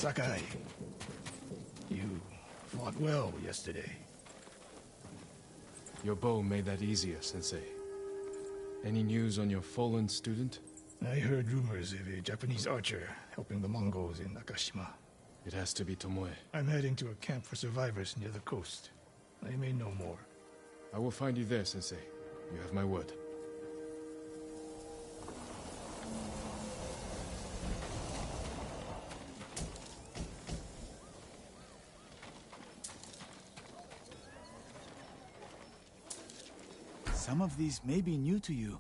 Sakai, you fought well yesterday. Your bow made that easier, Sensei. Any news on your fallen student? I heard rumors of a Japanese archer helping the Mongols in Nakashima. It has to be Tomoe. I'm heading to a camp for survivors near the coast. I may know more. I will find you there, Sensei. You have my word. Some of these may be new to you.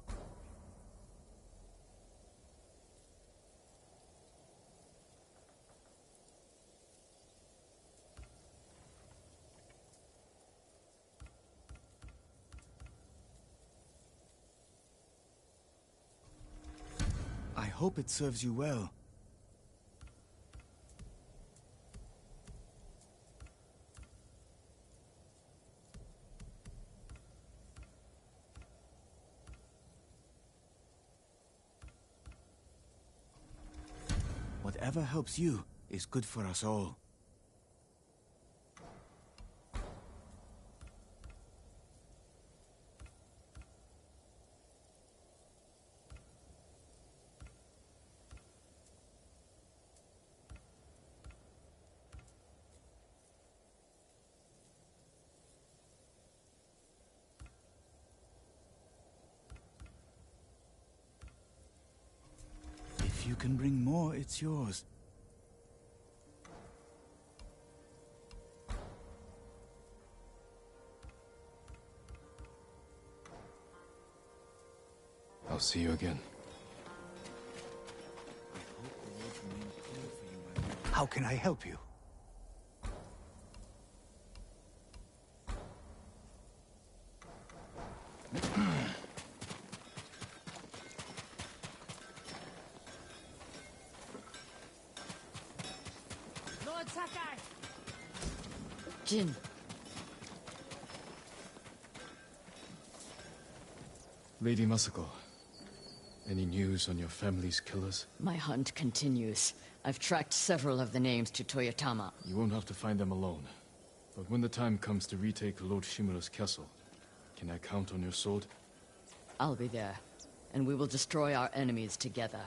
I hope it serves you well. Whatever helps you is good for us all. If you can bring more, it's yours. I'll see you again. How can I help you? Lord Sakai! Jin. Lady Masako, any news on your family's killers? My hunt continues. I've tracked several of the names to Toyotama. You won't have to find them alone. But when the time comes to retake Lord Shimura's castle, can I count on your sword? I'll be there, and we will destroy our enemies together.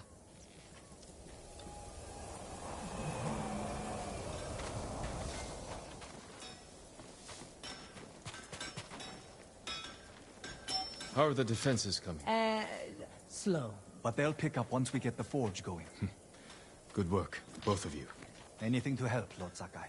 How are the defenses coming? Slow. But they'll pick up once we get the forge going. Good work, both of you. Anything to help, Lord Sakai.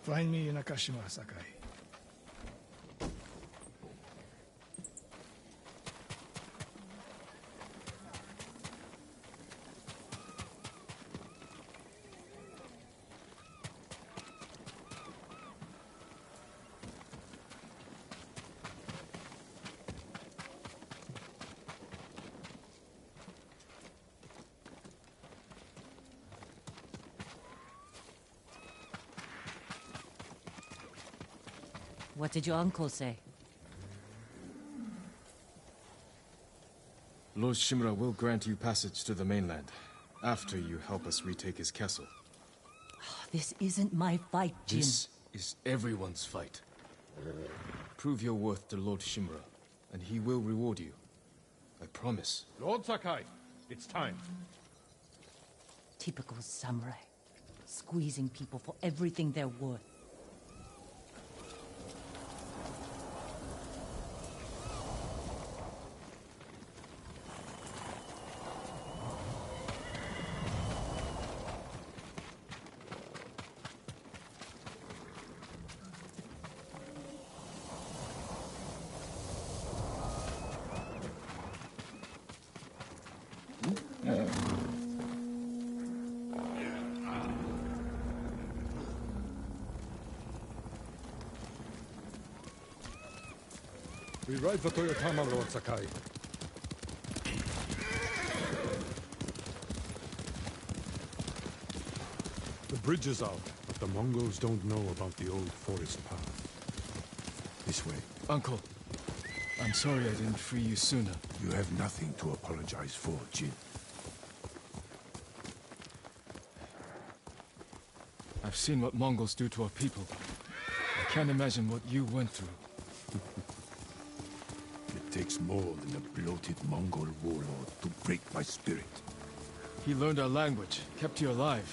Find me in Nakashima, Sakai. What did your uncle say? Lord Shimura will grant you passage to the mainland, after you help us retake his castle. This isn't my fight, Jin. This is everyone's fight. Prove your worth to Lord Shimura, and he will reward you. I promise. Lord Sakai, it's time. Typical samurai. Squeezing people for everything they're worth. We ride for Toyotama, Lord Sakai. The bridge is out, but the Mongols don't know about the old forest path. This way. Uncle, I'm sorry I didn't free you sooner. You have nothing to apologize for, Jin. I've seen what Mongols do to our people. I can't imagine what you went through. It takes more than a bloated Mongol warlord to break my spirit. He learned our language, kept you alive.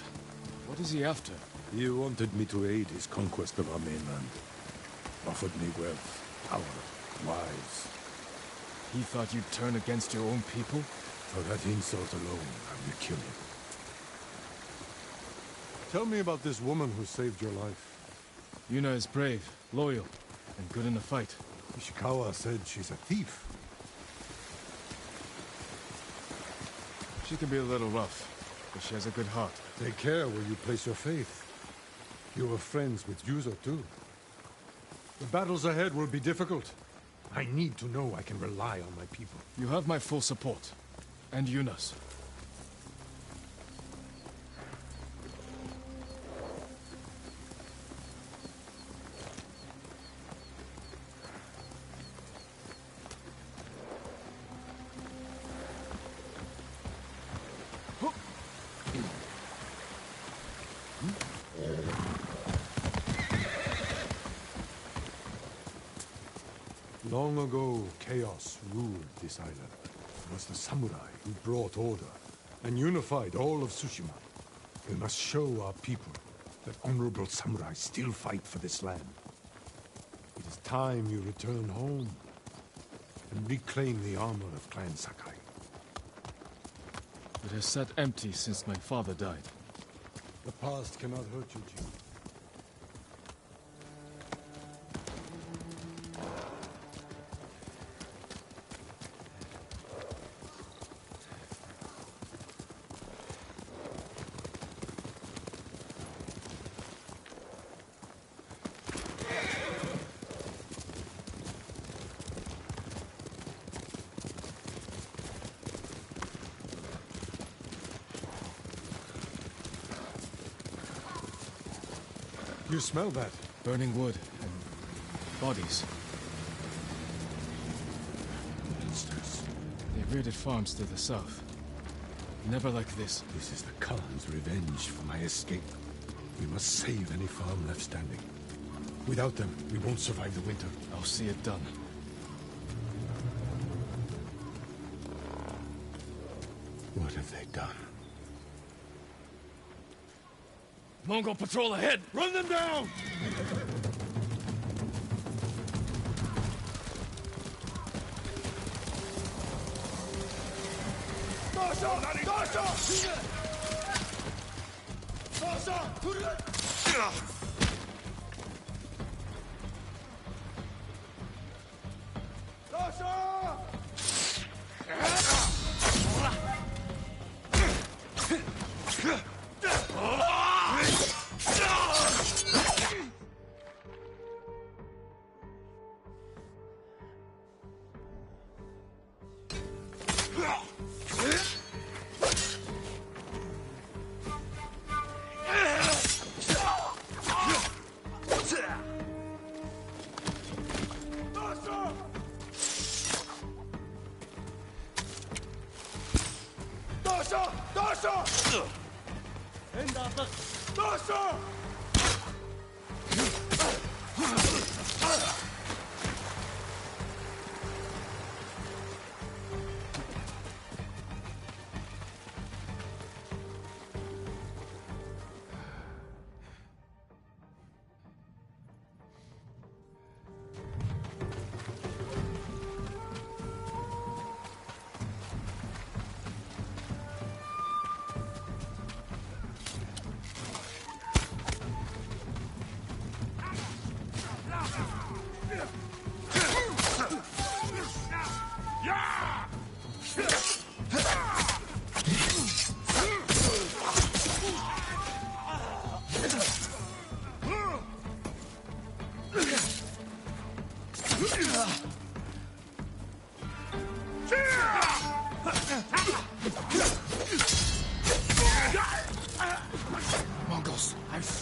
What is he after? He wanted me to aid his conquest of our mainland. Offered me wealth, power, wives. He thought you'd turn against your own people? For that insult alone, I will kill him. Tell me about this woman who saved your life. Yuna is brave, loyal, and good in a fight. Ishikawa said she's a thief. She can be a little rough, but she has a good heart. Take care where you place your faith. You were friends with Yuzo too. The battles ahead will be difficult. I need to know I can rely on my people. You have my full support. And Yuna's. Long ago, chaos ruled this island. It was the samurai who brought order and unified all of Tsushima. We must show our people that honorable samurai still fight for this land. It is time you return home and reclaim the armor of Clan Sakai. It has sat empty since my father died. The past cannot hurt you, Jin. You smell that? Burning wood and bodies. Monsters. They raided farms to the south. Never like this. This is the Khan's revenge for my escape. We must save any farm left standing. Without them, we won't survive the winter. I'll see it done. What have they done? Mongol patrol ahead! Run them down!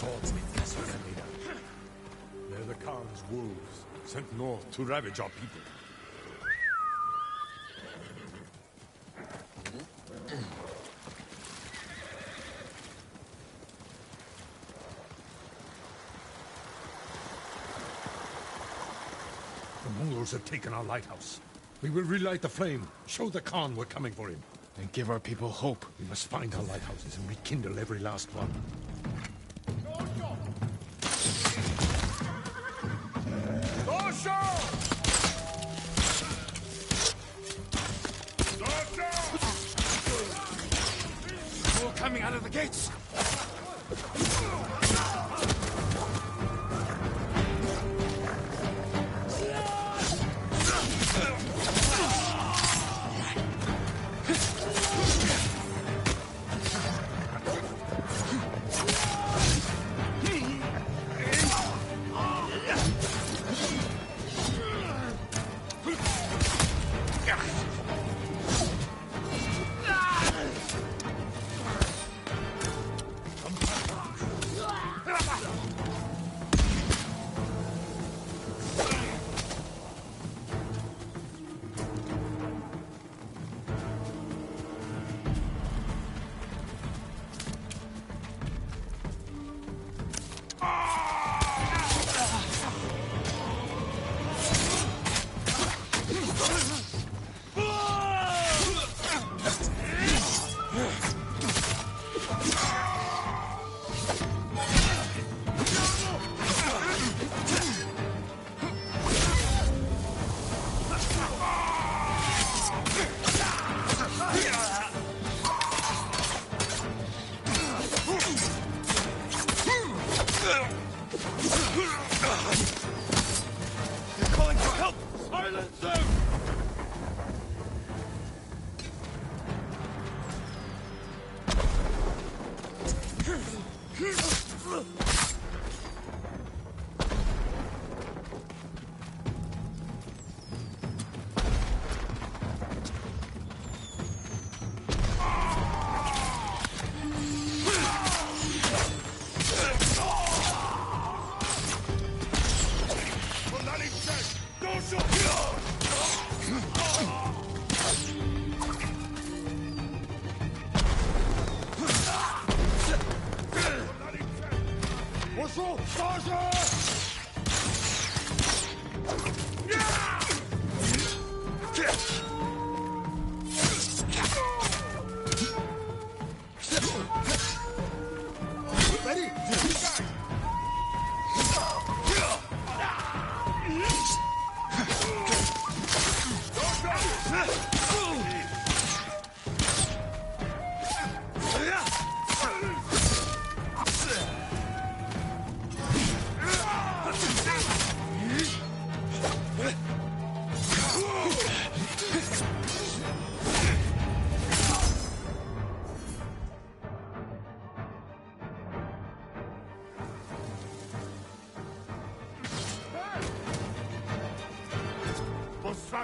swordsmith Cassius leader. They're the Khan's wolves, sent north to ravage our people. The Mongols have taken our lighthouse. We will relight the flame, show the Khan we're coming for him. And give our people hope. We must find our lighthouses and rekindle every last one. More coming out of the gates!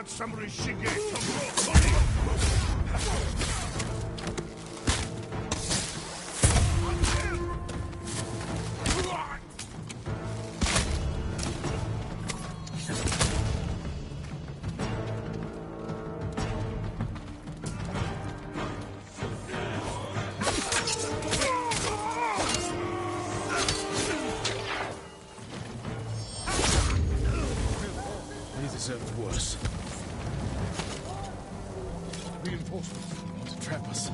Samurai Shige. He deserved worse. Reinforcements. They want to trap us.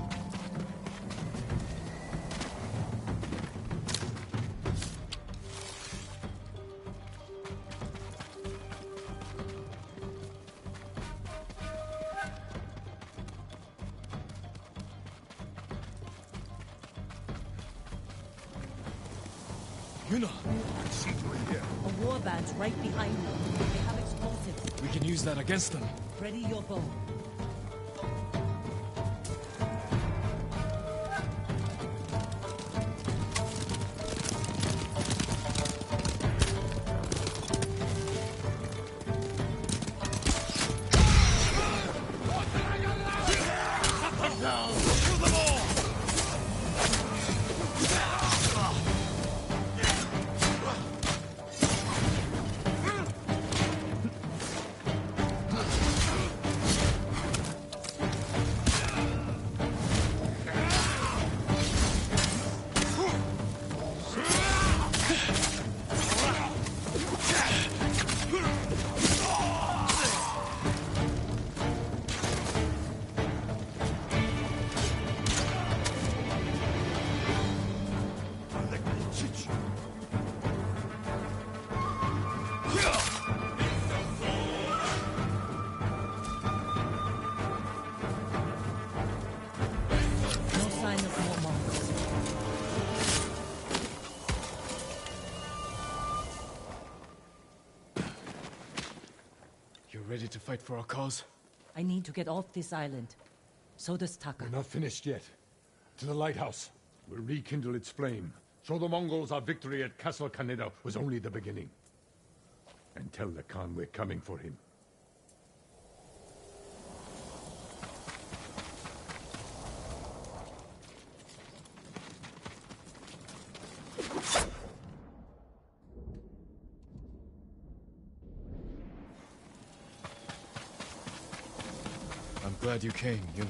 Yuna! See through here. A war band's right behind you. They have explosives. We can use that against them. Ready your bow. You're ready to fight for our cause? I need to get off this island. So does Taka. We're not finished yet. To the lighthouse. We'll rekindle its flame. Show the Mongols our victory at Castle Kaneda was only the beginning. And tell the Khan we're coming for him. I'm glad you came, Yuna.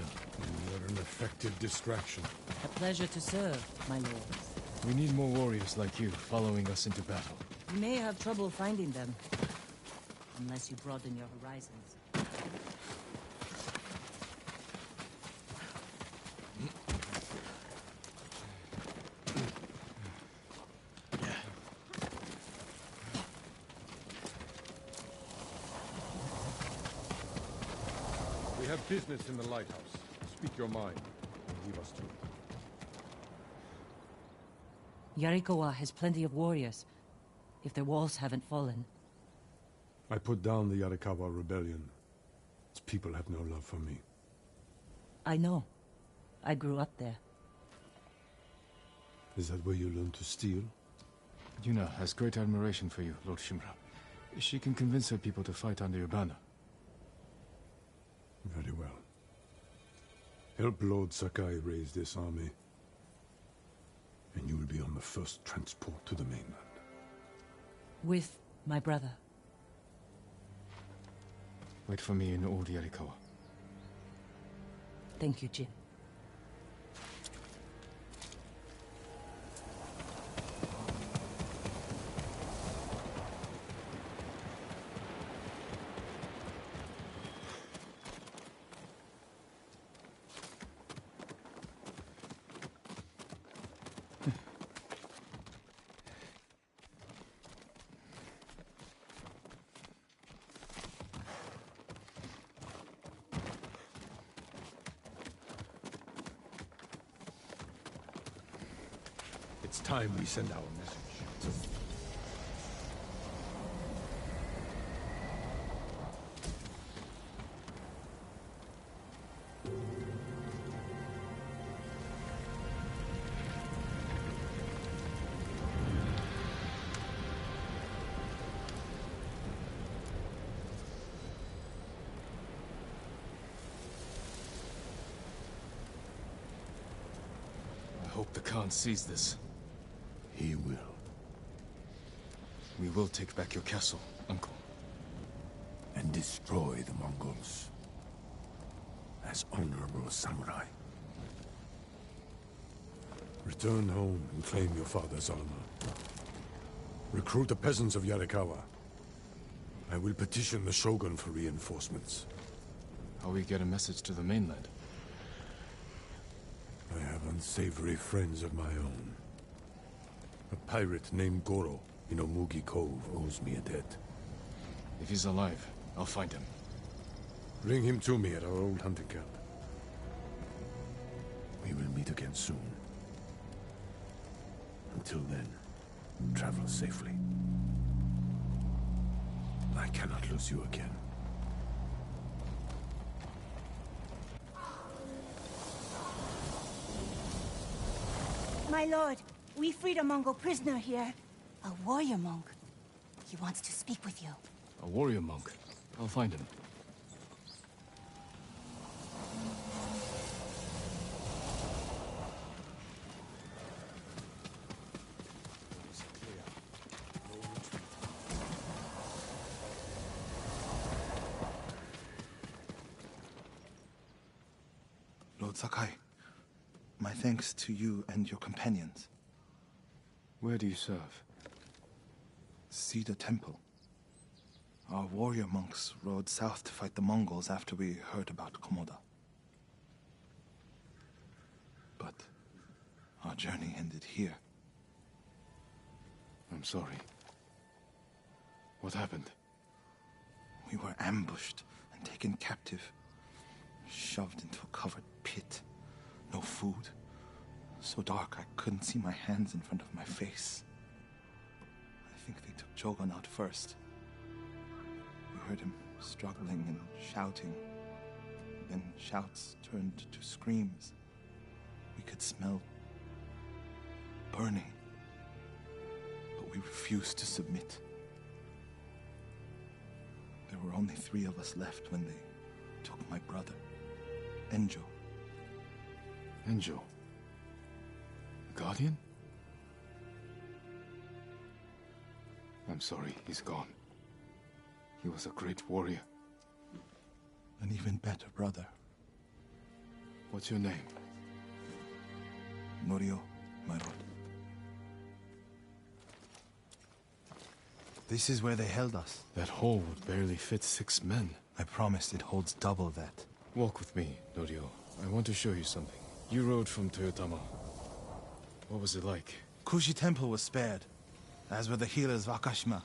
You're an effective distraction. A pleasure to serve, my lord. We need more warriors like you following us into battle. You may have trouble finding them. Unless you broaden your horizons. We have business in the lighthouse. Speak your mind and leave us to it. Yarikawa has plenty of warriors, if their walls haven't fallen. I put down the Yarikawa rebellion. Its people have no love for me. I know. I grew up there. Is that where you learned to steal? Yuna has great admiration for you, Lord Shimura. She can convince her people to fight under your banner. Very well. Help Lord Sakai raise this army, and you will be on the first transport to the mainland. With my brother. Wait for me in Old Yarikawa. Thank you, Jin. It's time we send our message. I hope the Khan sees this. He will. We will take back your castle, Uncle. And destroy the Mongols. As honorable samurai. Return home and claim your father's honor. Recruit the peasants of Yarikawa. I will petition the Shogun for reinforcements. How we get a message to the mainland? I have unsavory friends of my own. A pirate named Goro in Omugi Cove owes me a debt. If he's alive, I'll find him. Bring him to me at our old hunting camp. We will meet again soon. Until then, travel safely. I cannot lose you again. My lord, we freed a Mongol prisoner here. A warrior monk. He wants to speak with you. A warrior monk. I'll find him. Lord Sakai, my thanks to you and your companions. Where do you serve? Cedar Temple. Our warrior monks rode south to fight the Mongols after we heard about Komoda. But our journey ended here. I'm sorry. What happened? We were ambushed and taken captive. Shoved into a covered pit. No food. So dark I couldn't see my hands in front of my face. I think they took Jogon out first. We heard him struggling and shouting. Then shouts turned to screams. We could smell burning. But we refused to submit. There were only 3 of us left when they took my brother, Enjo. Enjo? The Guardian? I'm sorry, he's gone. He was a great warrior. An even better brother. What's your name? Norio, my lord. This is where they held us. That hole would barely fit 6 men. I promised it holds double that. Walk with me, Norio. I want to show you something. You rode from Toyotama. What was it like? Kushi Temple was spared, as were the healers of Akashima.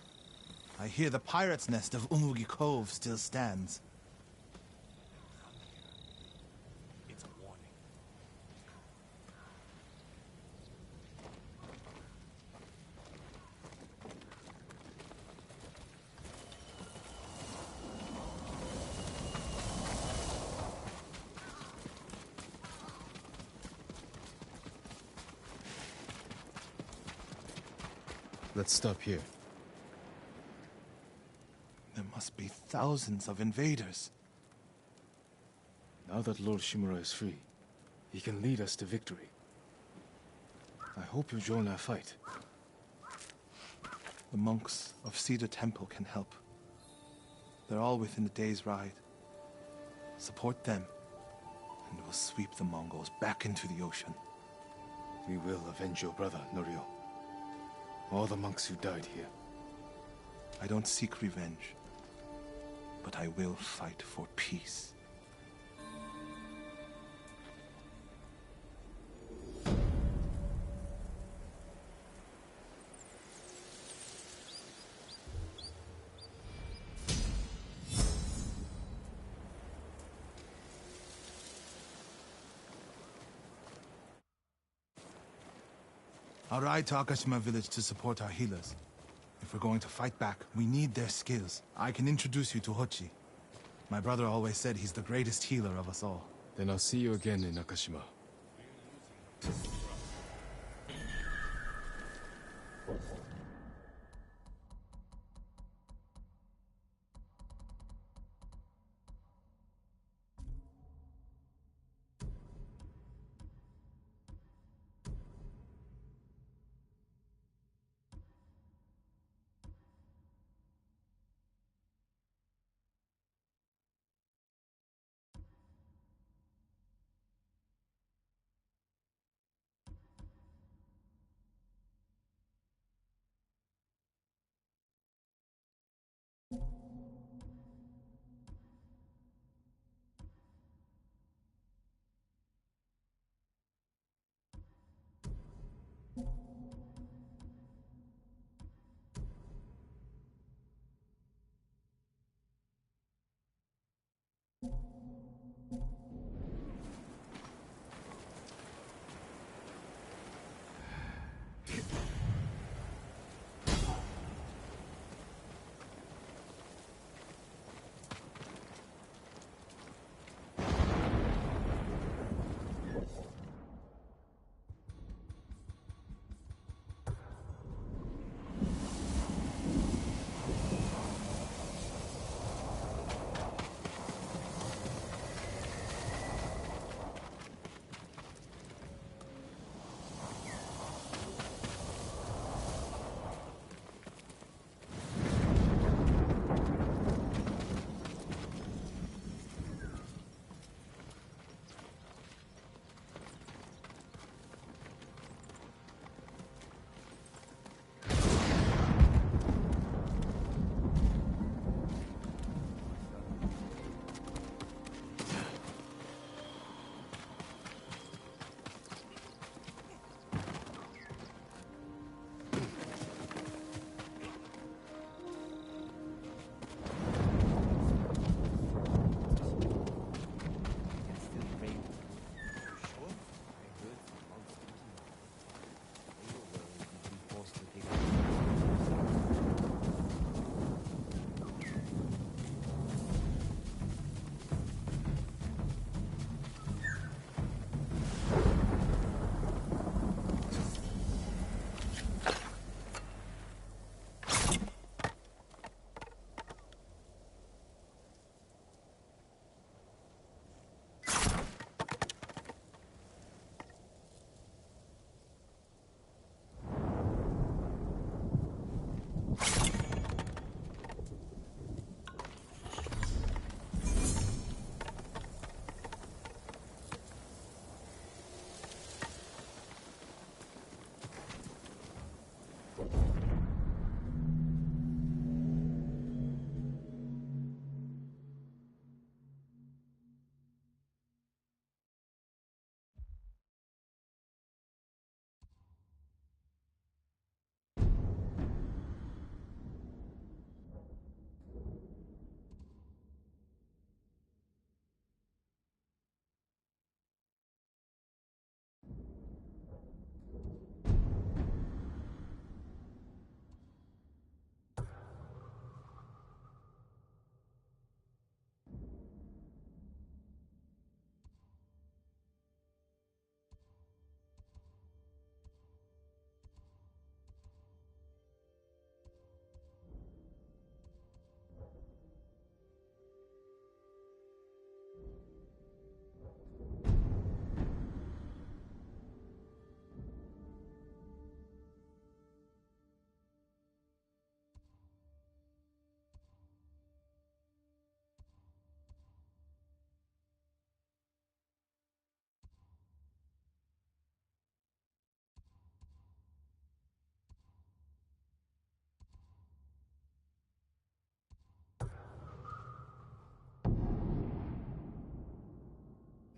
I hear the pirate's nest of Umugi Cove still stands. It's a warning. Let's stop here. There must be thousands of invaders. Now that Lord Shimura is free, he can lead us to victory. I hope you join our fight. The monks of Cedar Temple can help. They're all within a day's ride. Support them, and we'll sweep the Mongols back into the ocean. We will avenge your brother, Norio. All the monks who died here. I don't seek revenge, but I will fight for peace. I'll ride to Akashima village to support our healers. If we're going to fight back, we need their skills. I can introduce you to Hochi. My brother always said he's the greatest healer of us all. Then I'll see you again in Akashima.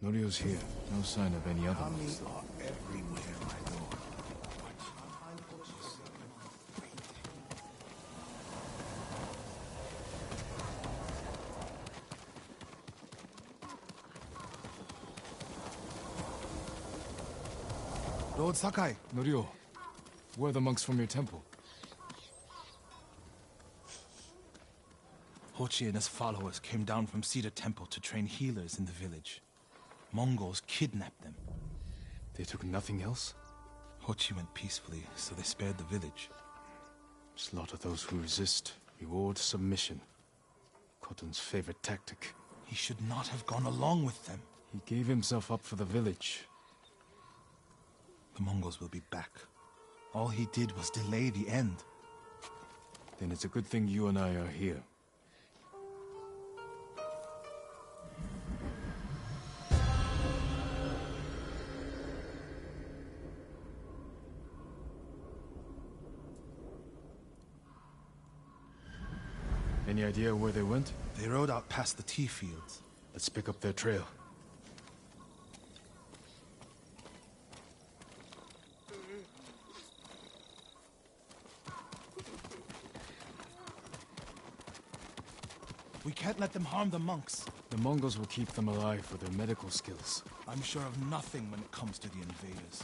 Norio's here. No sign of any other monks. are everywhere, my lord. Lord Sakai, Norio, where are the monks from your temple? Hochi and his followers came down from Cedar Temple to train healers in the village. Mongols kidnapped them. They took nothing else? Hochi went peacefully, so they spared the village. Slaughter those who resist. Reward submission. Khotun's favorite tactic. He should not have gone along with them. He gave himself up for the village. The Mongols will be back. All he did was delay the end. Then it's a good thing you and I are here. Any idea where they went? They rode out past the tea fields. Let's pick up their trail. We can't let them harm the monks. The Mongols will keep them alive for their medical skills. I'm sure of nothing when it comes to the invaders.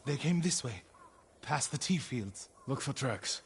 They came this way, past the tea fields. Look for tracks.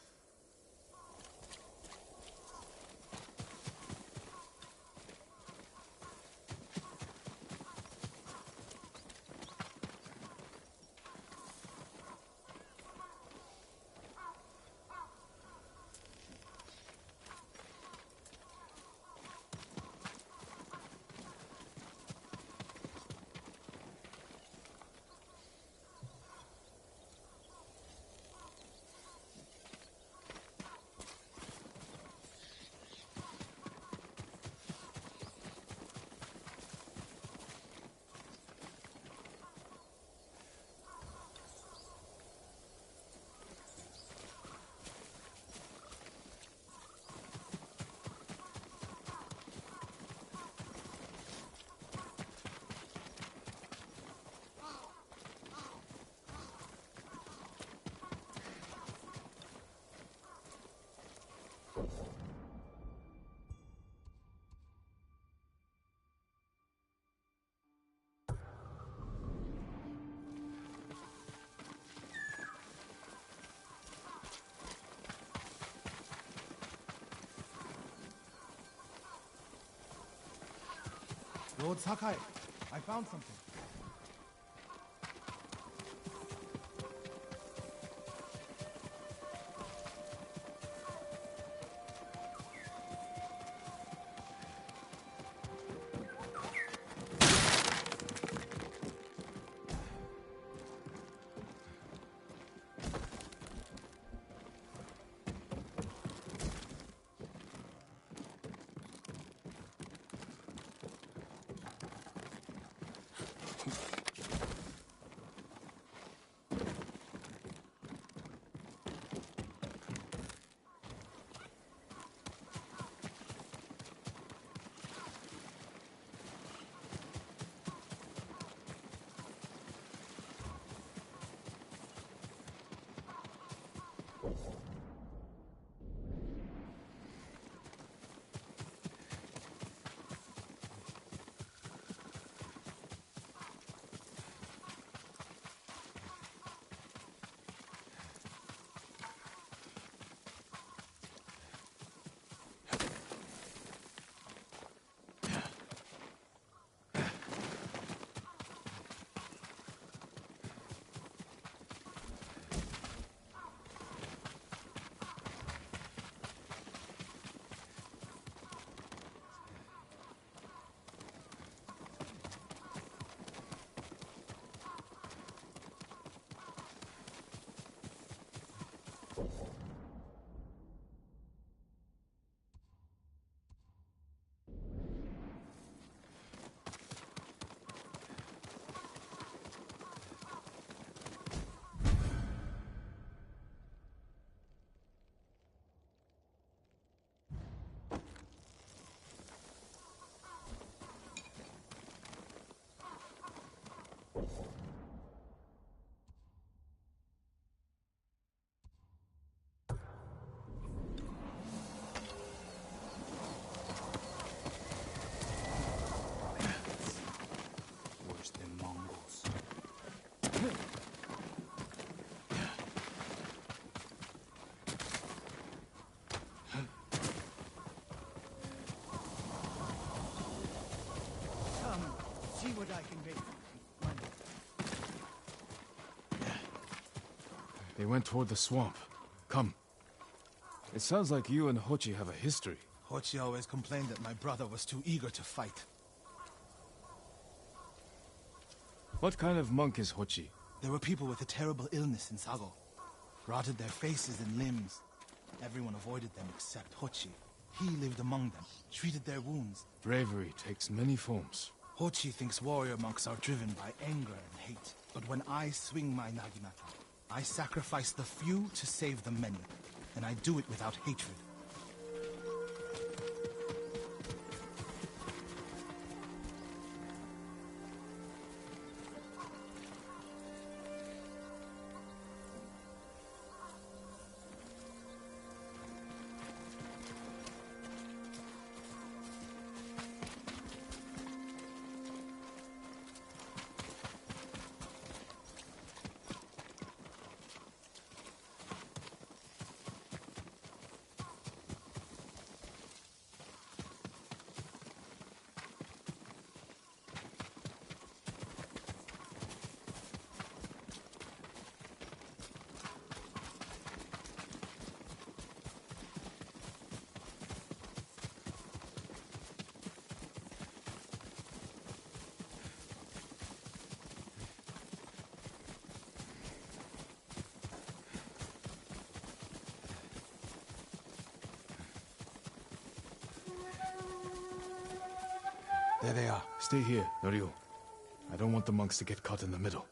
Lord Sakai, I found something. Worse than Mongols. Come, see what I can make. They went toward the swamp. Come. It sounds like you and Hochi have a history. Hochi always complained that my brother was too eager to fight. What kind of monk is Hochi? There were people with a terrible illness in Sago. Rotted their faces and limbs. Everyone avoided them except Hochi. He lived among them, treated their wounds. Bravery takes many forms. Hochi thinks warrior monks are driven by anger and hate. But when I swing my naginata, I sacrifice the few to save the many. And I do it without hatred. There they are. Stay here, Norio. I don't want the monks to get caught in the middle.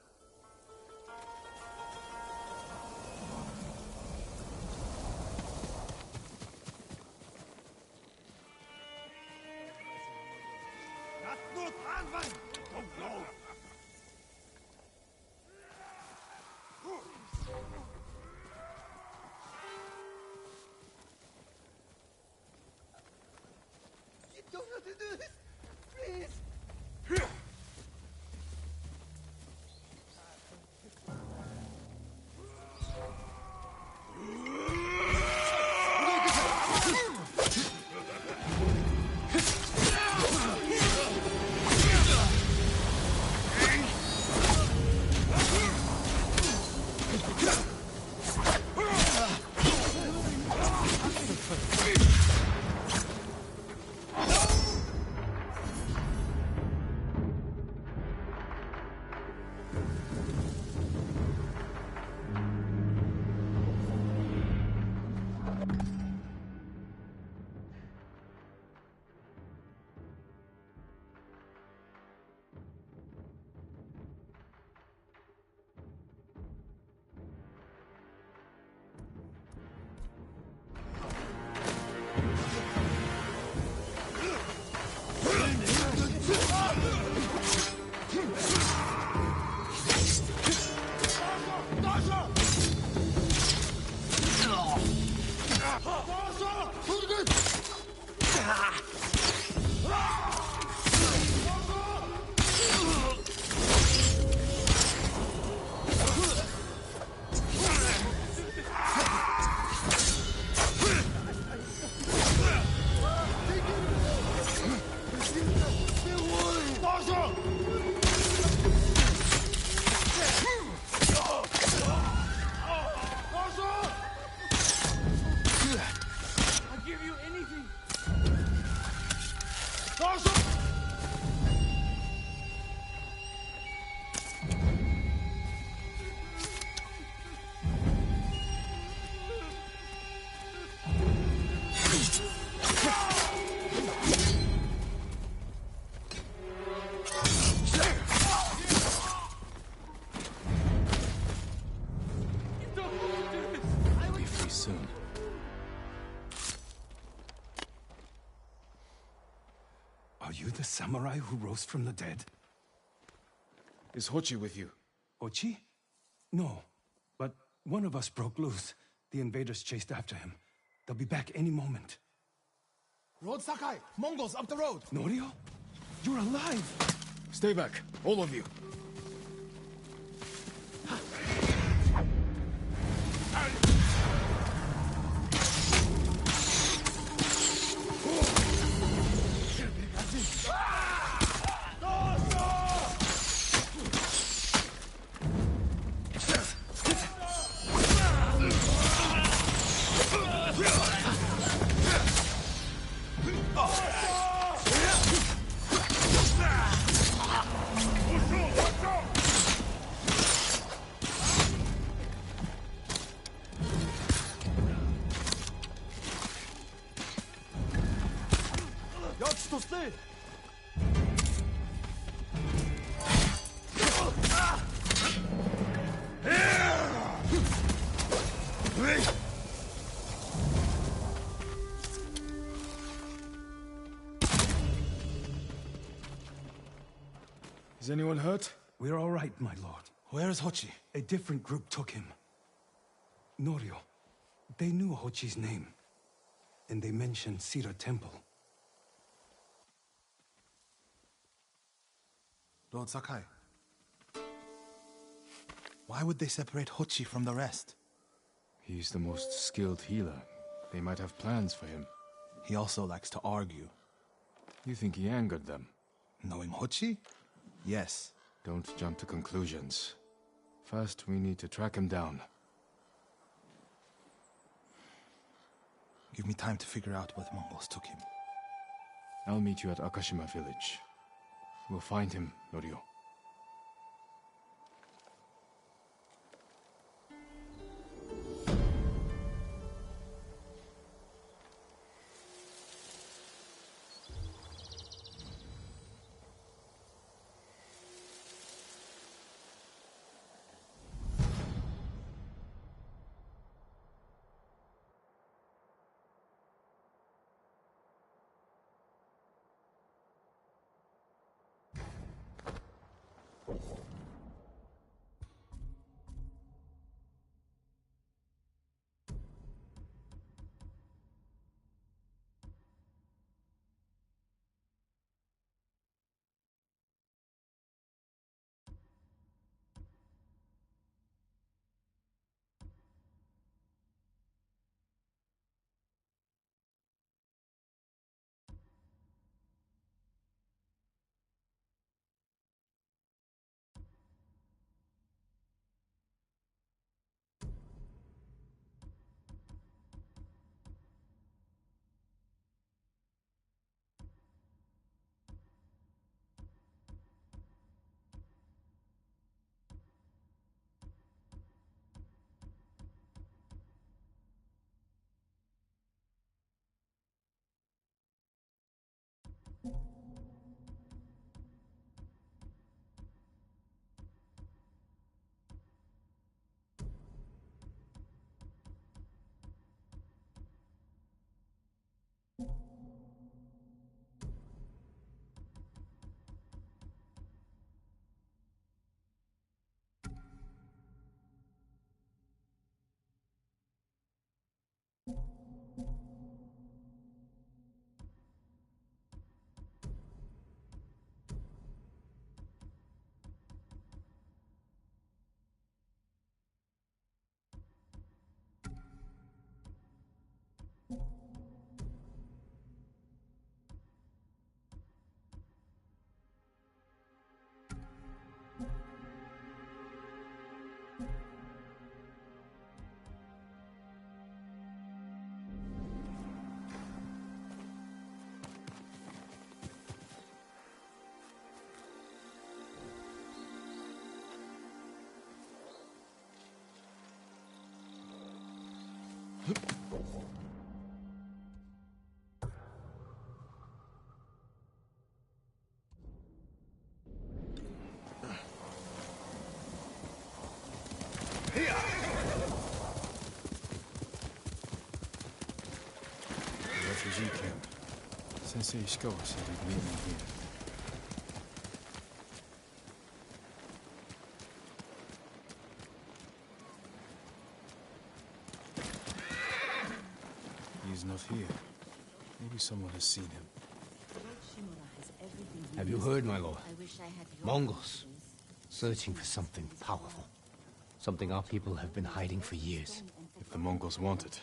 You don't have to do this! Please! Are you the samurai who rose from the dead? Is Hochi with you? Ochi? No. But one of us broke loose. The invaders chased after him. They'll be back any moment. Road Sakai! Mongols up the road! Norio? You're alive! Stay back, all of you. Is anyone hurt? We're all right, my lord. Where is Hochi? A different group took him. Norio. They knew Hochi's name. And they mentioned Cedar Temple. Lord Sakai. Why would they separate Hochi from the rest? He's the most skilled healer. They might have plans for him. He also likes to argue. You think he angered them? Knowing Hochi? Yes. Don't jump to conclusions. First, we need to track him down. Give me time to figure out where the Mongols took him. I'll meet you at Akashima village. We'll find him, Norio. Refugee camp. Sensei Ishikawa said he'd meet me here. not here. Maybe someone has seen him. Have you heard, my lord? I wish I had your Mongols, searching for something powerful. Something our people have been hiding for years. If the Mongols want it,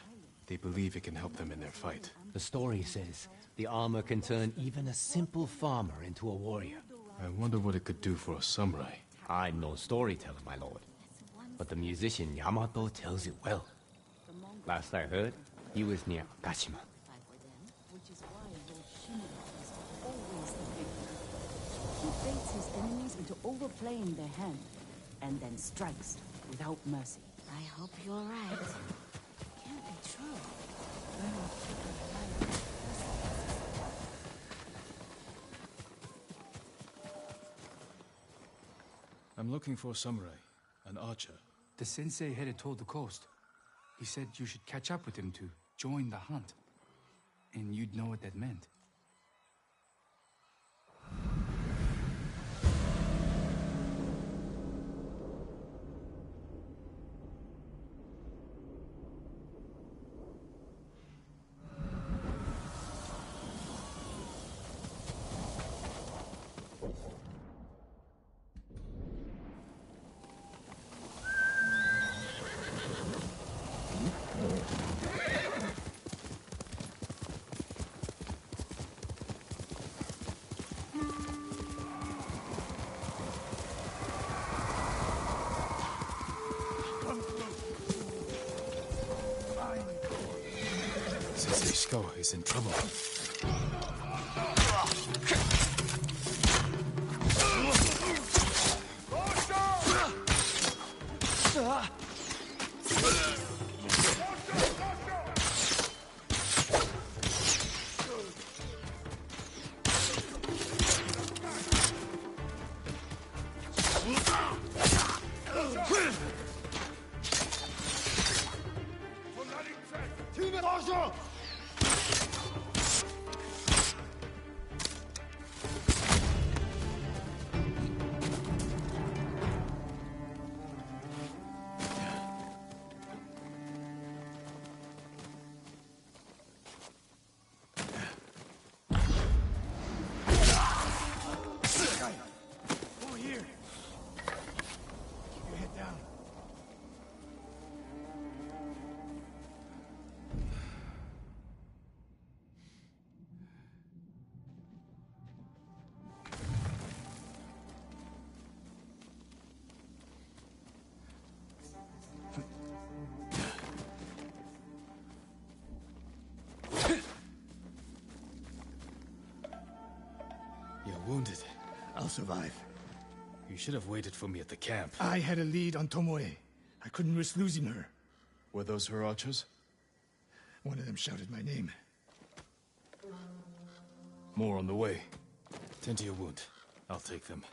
they believe it can help them in their fight. The story says the armor can turn even a simple farmer into a warrior. I wonder what it could do for a samurai. I'm no storyteller, my lord. But the musician Yamato tells it well. Last I heard, he was near Kashima. which is why Lord Shimura is always the victor. He baits his enemies into overplaying their hand, and then strikes without mercy. I hope you're right. Can't be true. I'm looking for a samurai, an archer. The sensei headed toward the coast. He said you should catch up with him to join the hunt. And you'd know what that meant. Sensei Shikawa is in trouble. Wounded. I'll survive. You should have waited for me at the camp. I had a lead on Tomoe. I couldn't risk losing her. Were those her archers? One of them shouted my name. More on the way. Tend to your wound. I'll take them.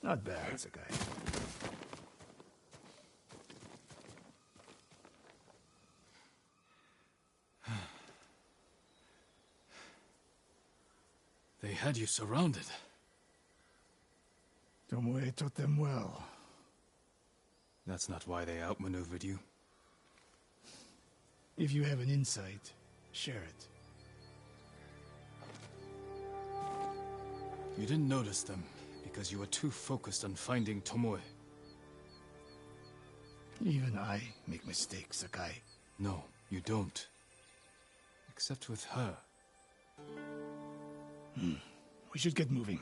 Not bad, Sakai. They had you surrounded. Tomoe taught them well. That's not why they outmaneuvered you. If you have an insight, share it. You didn't notice them because you were too focused on finding Tomoe. Even I make mistakes, Sakai. No, you don't. Except with her. We should get moving.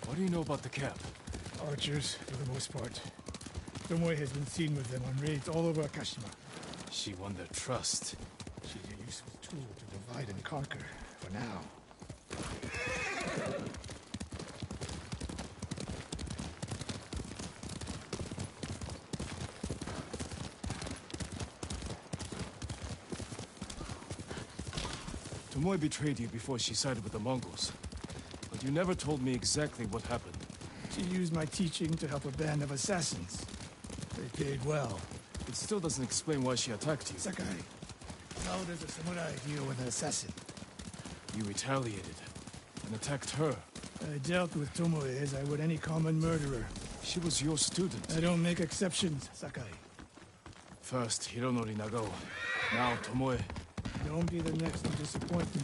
What do you know about the camp? Archers, for the most part. Tomoe has been seen with them on raids all over Akashima. She won their trust. She's a useful tool to divide and conquer, for now. Tomoe betrayed you before she sided with the Mongols. But you never told me exactly what happened. She used my teaching to help a band of assassins. They paid well. It still doesn't explain why she attacked you. Sakai, how does a samurai deal with an assassin? You retaliated and attacked her. I dealt with Tomoe as I would any common murderer. She was your student. I don't make exceptions, Sakai. First, Hironori Nagao. Now, Tomoe. Don't be the next to disappoint me.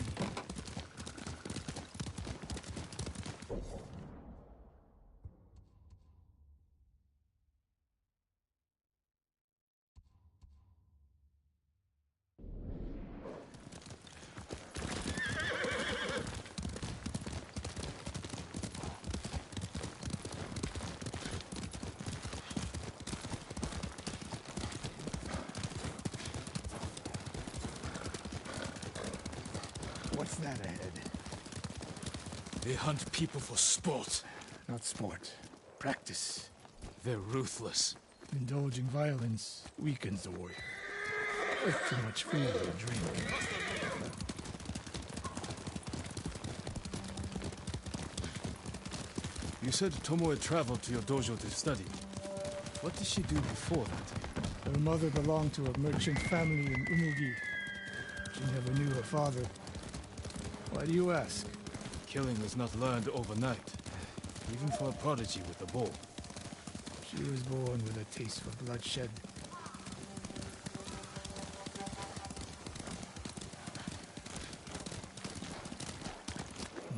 What's that ahead? They hunt people for sport. Not sport. Practice. They're ruthless. Indulging violence weakens the warrior. With too much food or drink. You said Tomoe traveled to your dojo to study. What did she do before that? Her mother belonged to a merchant family in Umugi. She never knew her father. Why do you ask? Killing is not learned overnight, even for a prodigy with a bow. She was born with a taste for bloodshed.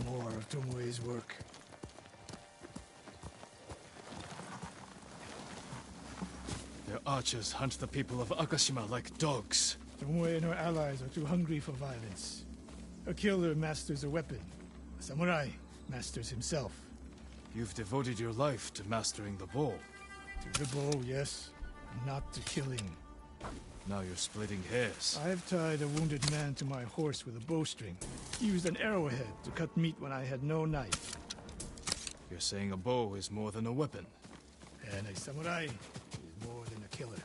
More of Tomoe's work. Their archers hunt the people of Akashima like dogs. Tomoe and her allies are too hungry for violence. A killer masters a weapon. A samurai masters himself. You've devoted your life to mastering the bow. To the bow, yes. Not to killing. Now you're splitting hairs. I've tied a wounded man to my horse with a bowstring. Used an arrowhead to cut meat when I had no knife. You're saying a bow is more than a weapon. And a samurai is more than a killer.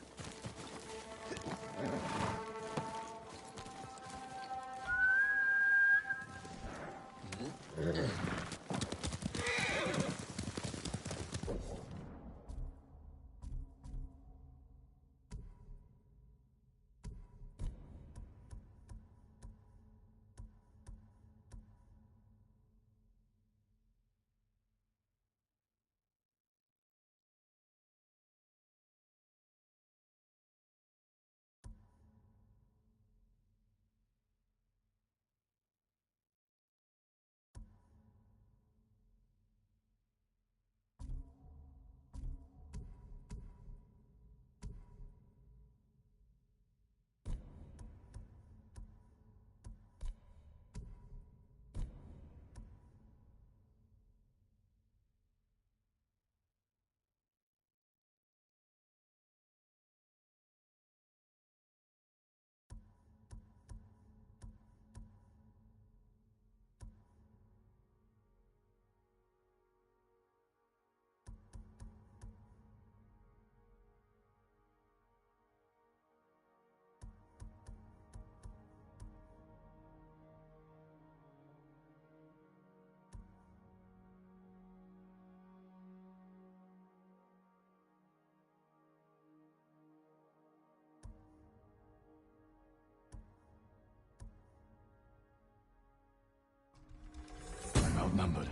outnumbered.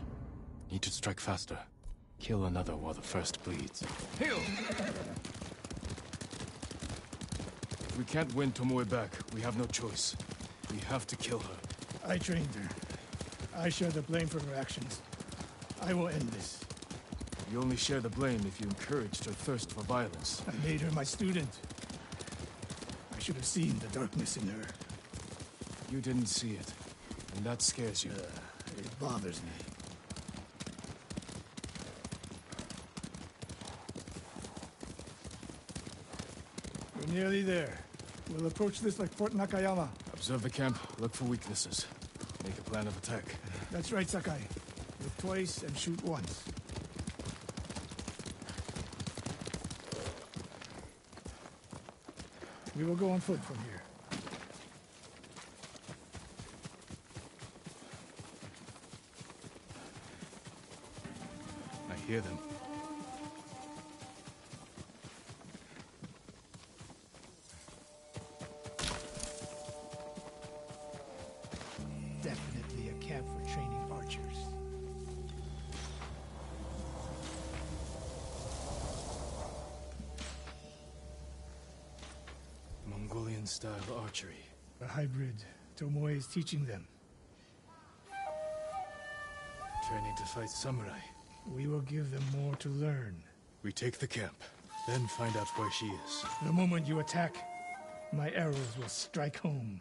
Need to strike faster. Kill another while the first bleeds. Heal! If we can't win Tomoe back, we have no choice. We have to kill her. I trained her. I share the blame for her actions. I will end this. You only share the blame if you encouraged her thirst for violence. I made her my student. I should have seen the darkness in her. You didn't see it, and that scares you. It bothers me. We're nearly there. We'll approach this like Fort Nakayama. Observe the camp, look for weaknesses. Make a plan of attack. That's right, Sakai. Look twice and shoot once. We will go on foot from here. I hear them. Definitely a camp for training archers. Mongolian-style archery. A hybrid. Tomoe is teaching them. Training to fight samurai. We will give them more to learn. We take the camp, then find out where she is. The moment you attack, my arrows will strike home.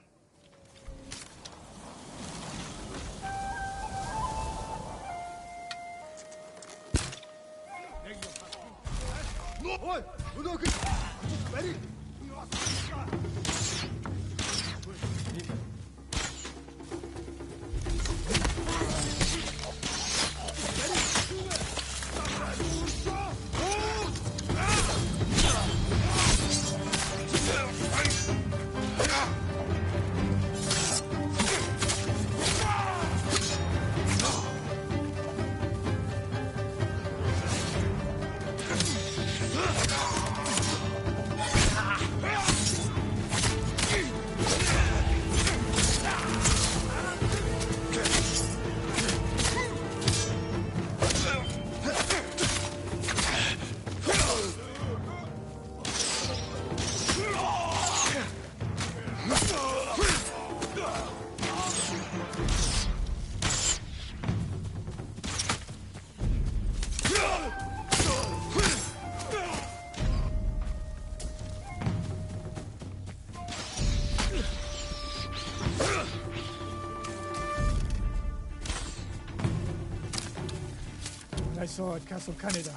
I saw at Castle Kaneda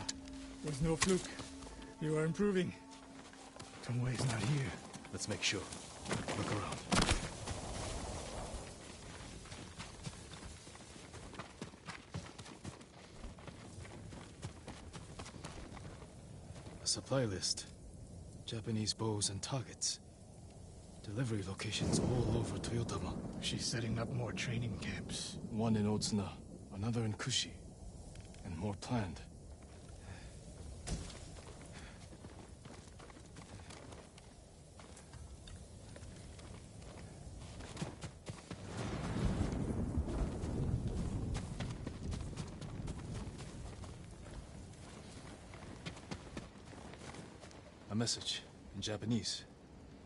was no fluke. You are improving. Tomoe is not here. Let's make sure. Look around. A supply list. Japanese bows and targets. Delivery locations all over Toyotama. She's setting up more training camps. One in Otsuna, another in Kushi. And more planned. A message in Japanese.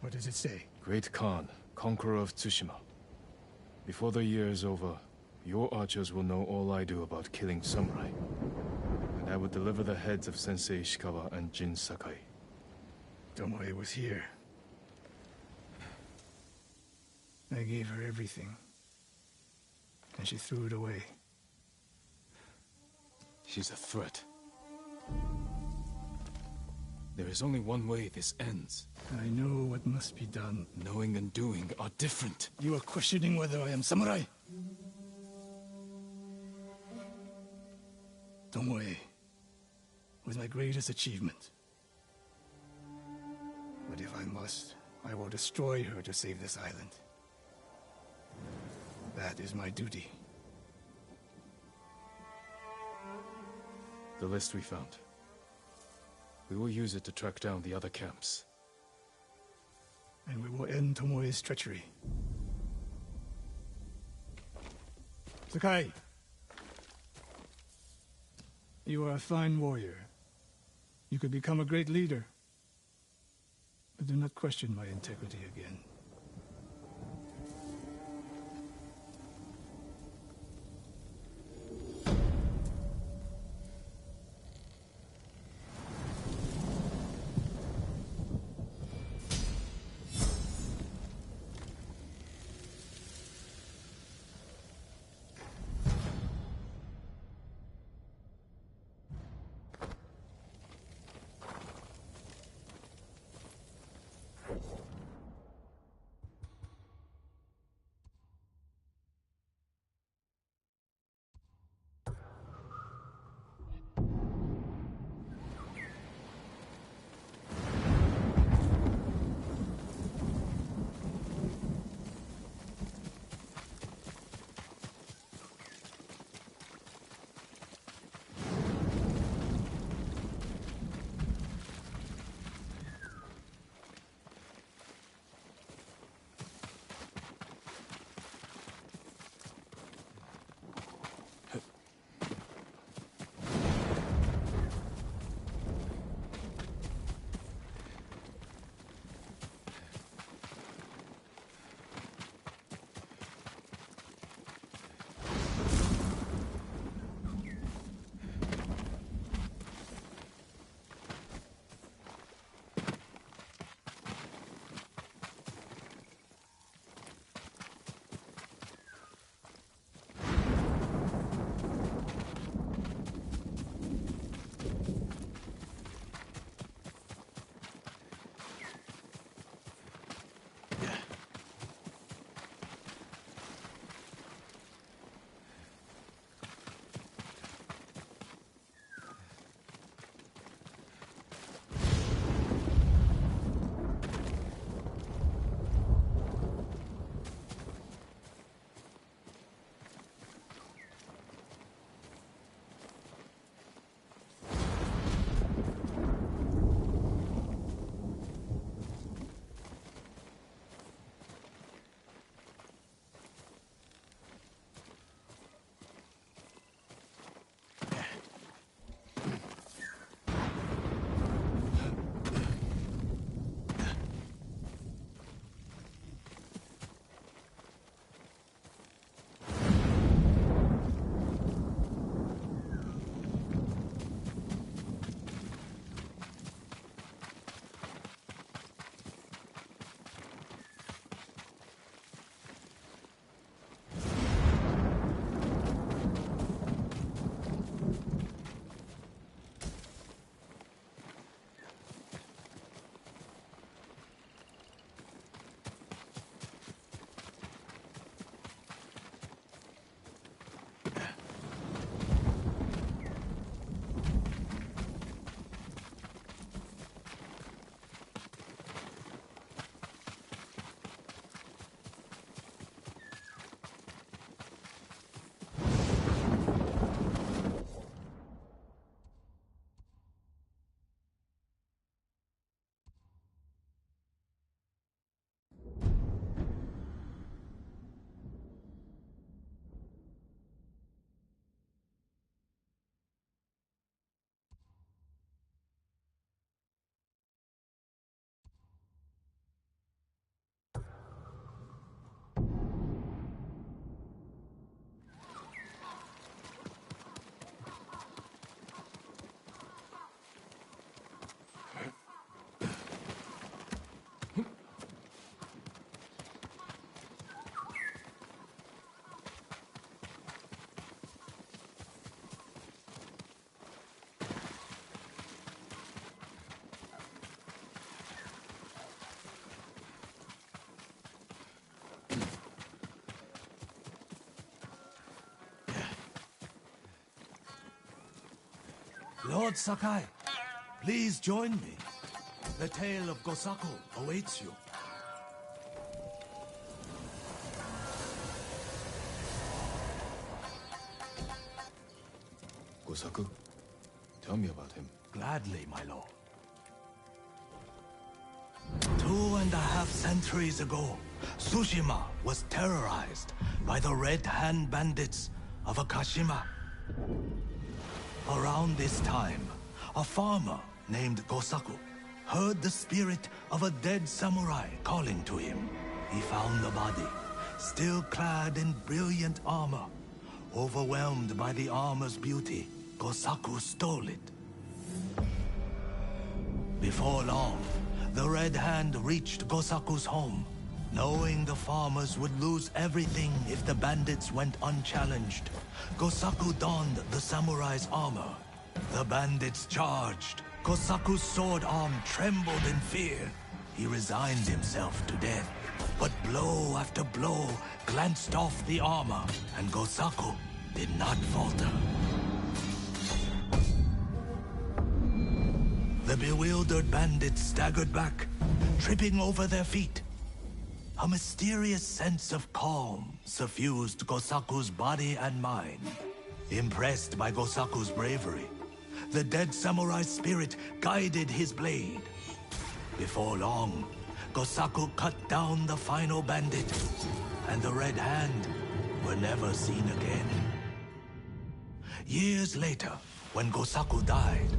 What does it say? Great Khan, conqueror of Tsushima. Before the year is over, your archers will know all I do about killing samurai. And I will deliver the heads of Sensei Ishikawa and Jin Sakai. Tomoe was here. I gave her everything. And she threw it away. She's a threat. There is only one way this ends. I know what must be done. Knowing and doing are different. You are questioning whether I am samurai? Tomoe was my greatest achievement. But if I must, I will destroy her to save this island. That is my duty. The list we found. We will use it to track down the other camps. And we will end Tomoe's treachery. Sakai, You are a fine warrior. You could become a great leader. But do not question my integrity again. Lord Sakai, please join me. The tale of Gosaku awaits you. Gosaku? Tell me about him. Gladly, my lord. 2.5 centuries ago, Tsushima was terrorized by the Red Hand bandits of Akashima. Around Around this time, a farmer named Gosaku heard the spirit of a dead samurai calling to him. He found the body, still clad in brilliant armor. Overwhelmed by the armor's beauty, Gosaku stole it. Before long, the Red Hand reached Gosaku's home. Knowing the farmers would lose everything if the bandits went unchallenged, Gosaku donned the samurai's armor. The bandits charged. Gosaku's sword arm trembled in fear. He resigned himself to death. But blow after blow glanced off the armor, and Gosaku did not falter. The bewildered bandits staggered back, tripping over their feet. A mysterious sense of calm suffused Gosaku's body and mind. Impressed by Gosaku's bravery, the dead samurai's spirit guided his blade. Before long, Gosaku cut down the final bandit, and the Red Hand were never seen again. Years later, when Gosaku died,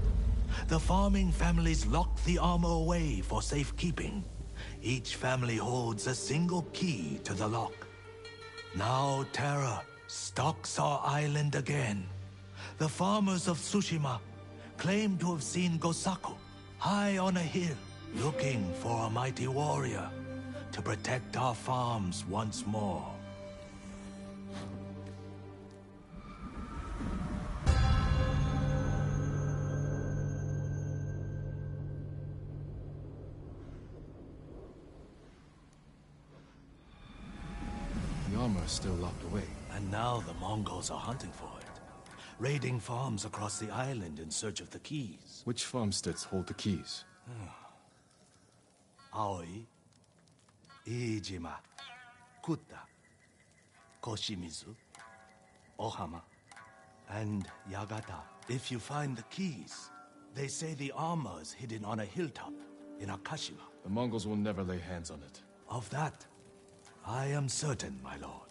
the farming families locked the armor away for safekeeping. Each family holds a single key to the lock. Now terror stalks our island again. The farmers of Tsushima claim to have seen Gosaku high on a hill, looking for a mighty warrior to protect our farms once more. The armor is still locked away. And now the Mongols are hunting for it, raiding farms across the island in search of the keys. Which farmsteads hold the keys? Aoi, Iijima, Kuta, Koshimizu, Ohama, and Yagata. If you find the keys, they say the armor is hidden on a hilltop in Akashima. The Mongols will never lay hands on it. Of that, I am certain, my lord.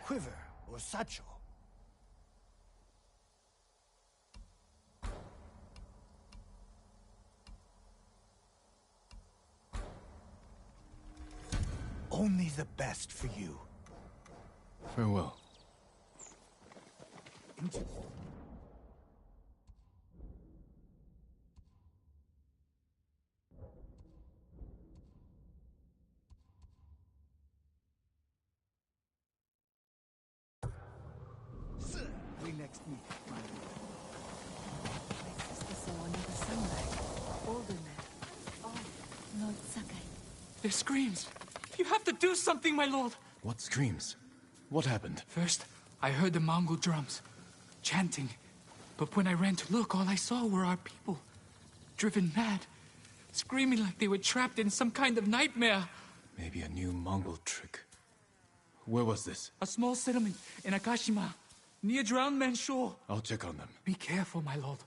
quiver or satchel. Only the best for you. Farewell. We next meet, my lord. This is the ceremony of the samurai. Older man. Oh, Lord Sakai. Their screams! You have to do something, my lord! What screams? What happened? First, I heard the Mongol drums, chanting. But when I ran to look, all I saw were our people. Driven mad. Screaming like they were trapped in some kind of nightmare. Maybe a new Mongol trick. Where was this? A small settlement in Akashima, near Drowned Man's Shore. I'll check on them. Be careful, my lord.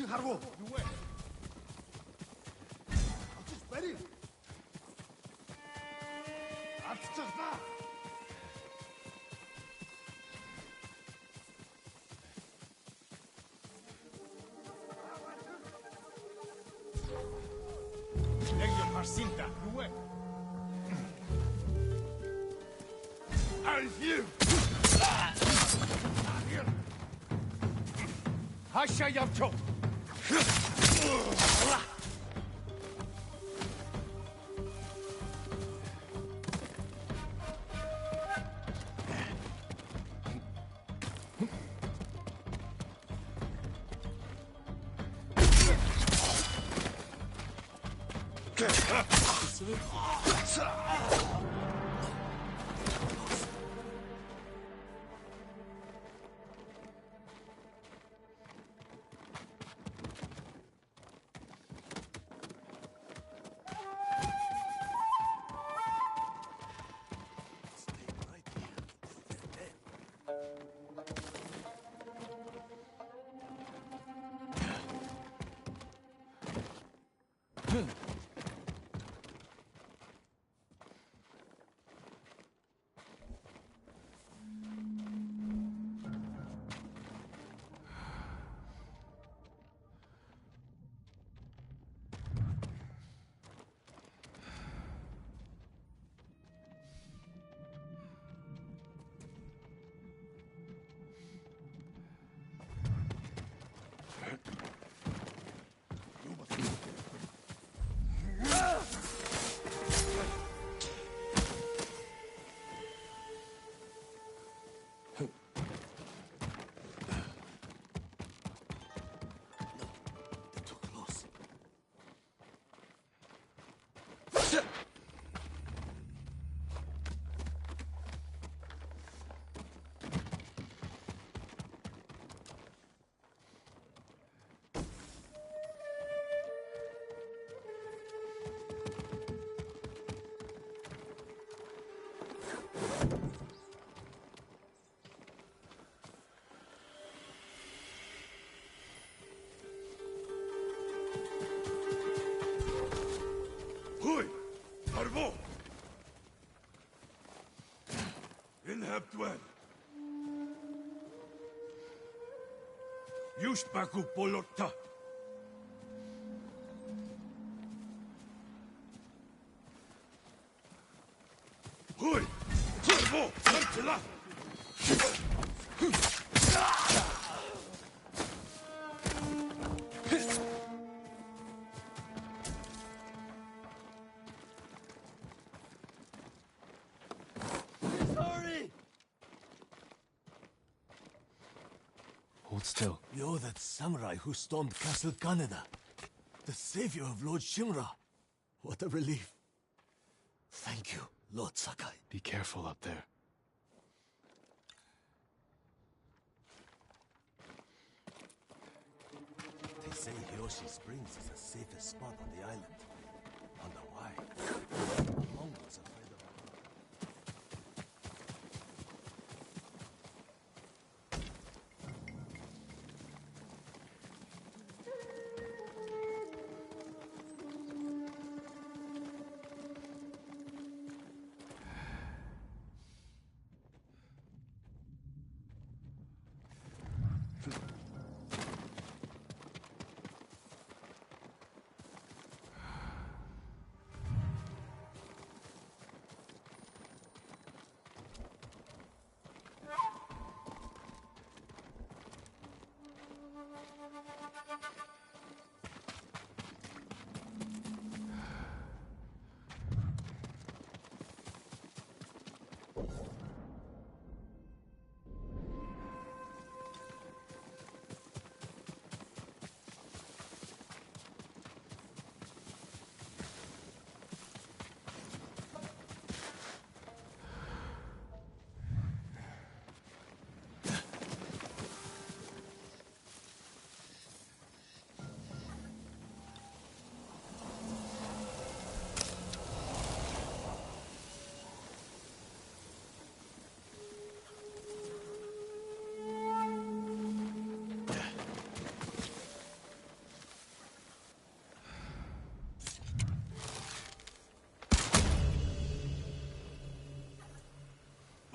Harbo, you wait. Just ready. Legio Marcinta, you wait. As you. Hasha Yavcho. Harbo! Inhabtuan! Yushpaku Polota! Hui! Harbo! Antila! Hold still. You're that samurai who stormed Castle Kaneda. The savior of Lord Shimura. What a relief. Thank you, Lord Sakai. Be careful up there. They say Hiyoshi Springs is the safest spot on the island. Wonder why. The Mongols afraid of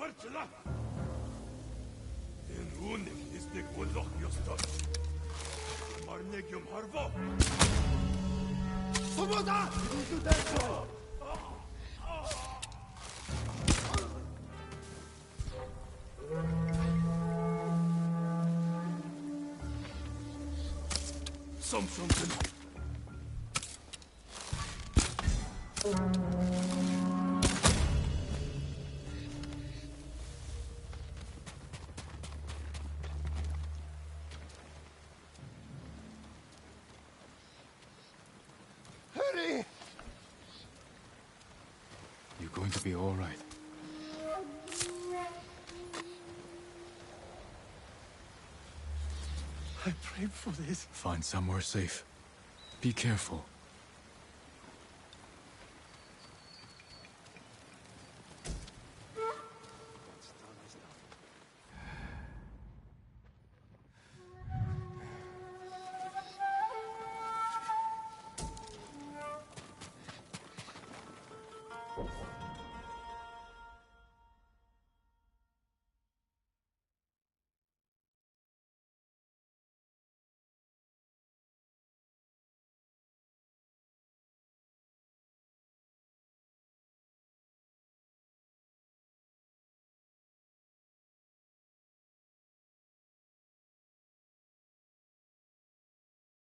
Parçala! En unik isnik ulok yostos. Marnegium harvo! Subuda! Something. Hurry! You're going to be all right. I prayed for this. Find somewhere safe. Be careful.